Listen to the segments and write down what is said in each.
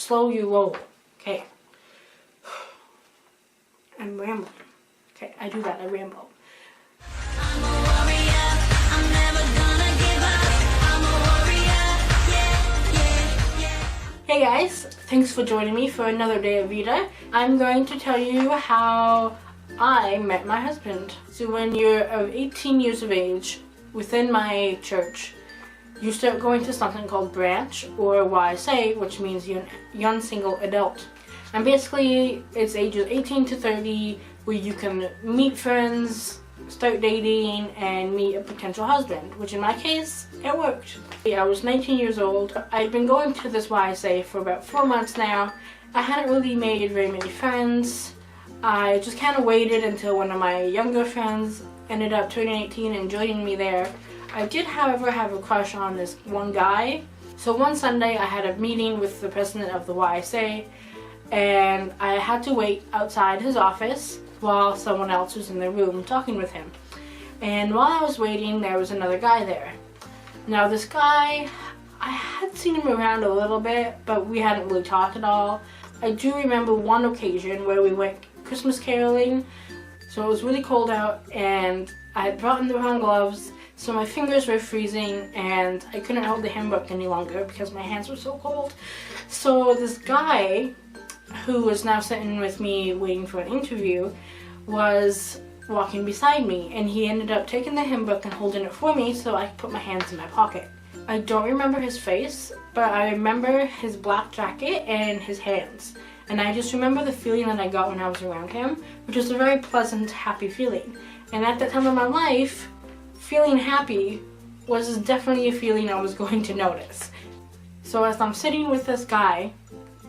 slow you roll. Okay. I'm rambling. Okay, I do that, I ramble. I'm a warrior, I'm never gonna give up. I'm a warrior, yeah, yeah, yeah. Hey guys, thanks for joining me for another day of V.E.D.A. I'm going to tell you how I met my husband. So when you're of 18 years of age, within my church, you start going to something called branch, or YSA, which means young single adult. And basically, it's ages 18 to 30, where you can meet friends, start dating, and meet a potential husband, which in my case, it worked. I was 19 years old. I'd been going to this YSA for about 4 months now. I hadn't really made very many friends. I just kind of waited until one of my younger friends ended up turning 18 and joining me there. I did, however, have a crush on this one guy. So one Sunday I had a meeting with the president of the YSA, and I had to wait outside his office while someone else was in the room talking with him. And while I was waiting, there was another guy there. Now this guy, I had seen him around a little bit, but we hadn't really talked at all. I do remember one occasion where we went Christmas caroling. So it was really cold out, and I had brought in the wrong gloves, so my fingers were freezing and I couldn't hold the hymn book any longer because my hands were so cold. So this guy, who was now sitting with me waiting for an interview, was walking beside me, and he ended up taking the hymn book and holding it for me so I could put my hands in my pocket. I don't remember his face, but I remember his black jacket and his hands. And I just remember the feeling that I got when I was around him, which was a very pleasant, happy feeling. And at that time of my life, feeling happy was definitely a feeling I was going to notice. So as I'm sitting with this guy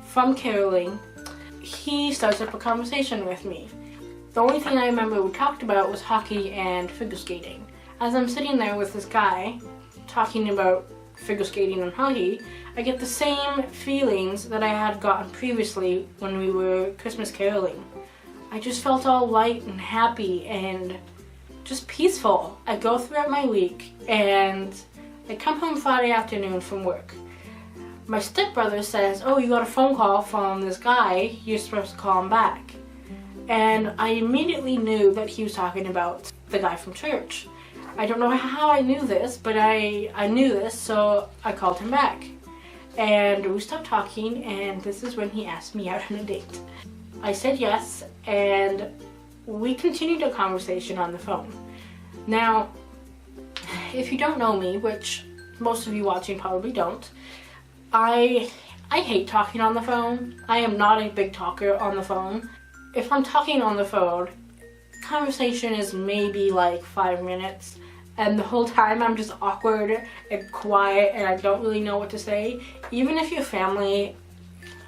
from caroling, he starts up a conversation with me. The only thing I remember we talked about was hockey and figure skating. As I'm sitting there with this guy talking about figure skating and hockey, I get the same feelings that I had gotten previously when we were Christmas caroling. I just felt all light and happy and just peaceful. I go throughout my week, and I come home Friday afternoon from work. My stepbrother says, "Oh, you got a phone call from this guy, you're supposed to call him back." And I immediately knew that he was talking about the guy from church. I don't know how I knew this, but I knew this, so I called him back. And we stopped talking, and this is when he asked me out on a date. I said yes, and we continued a conversation on the phone. Now, if you don't know me, which most of you watching probably don't, I hate talking on the phone. I am not a big talker on the phone. If I'm talking on the phone, conversation is maybe like 5 minutes, and the whole time I'm just awkward and quiet and I don't really know what to say. Even if you're family,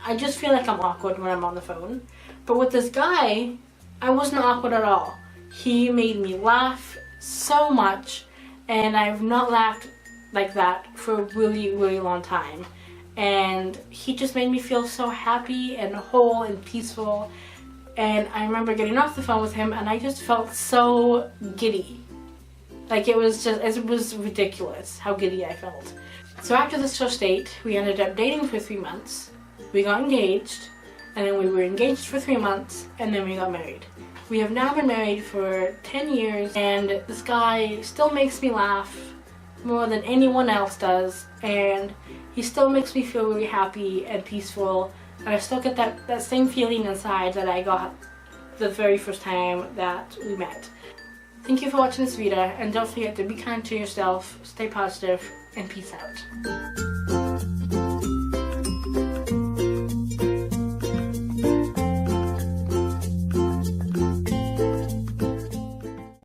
I just feel like I'm awkward when I'm on the phone. But with this guy, I wasn't awkward at all. He made me laugh so much, and I've not laughed like that for a really, really long time. And he just made me feel so happy and whole and peaceful. And I remember getting off the phone with him, and I just felt so giddy. Like it was ridiculous how giddy I felt. So after this first date, we ended up dating for 3 months. We got engaged, and then we were engaged for 3 months, and then we got married. We have now been married for 10 years, and this guy still makes me laugh more than anyone else does, and he still makes me feel really happy and peaceful, and I still get that same feeling inside that I got the very first time that we met. Thank you for watching this video, and don't forget to be kind to yourself, stay positive, and peace out.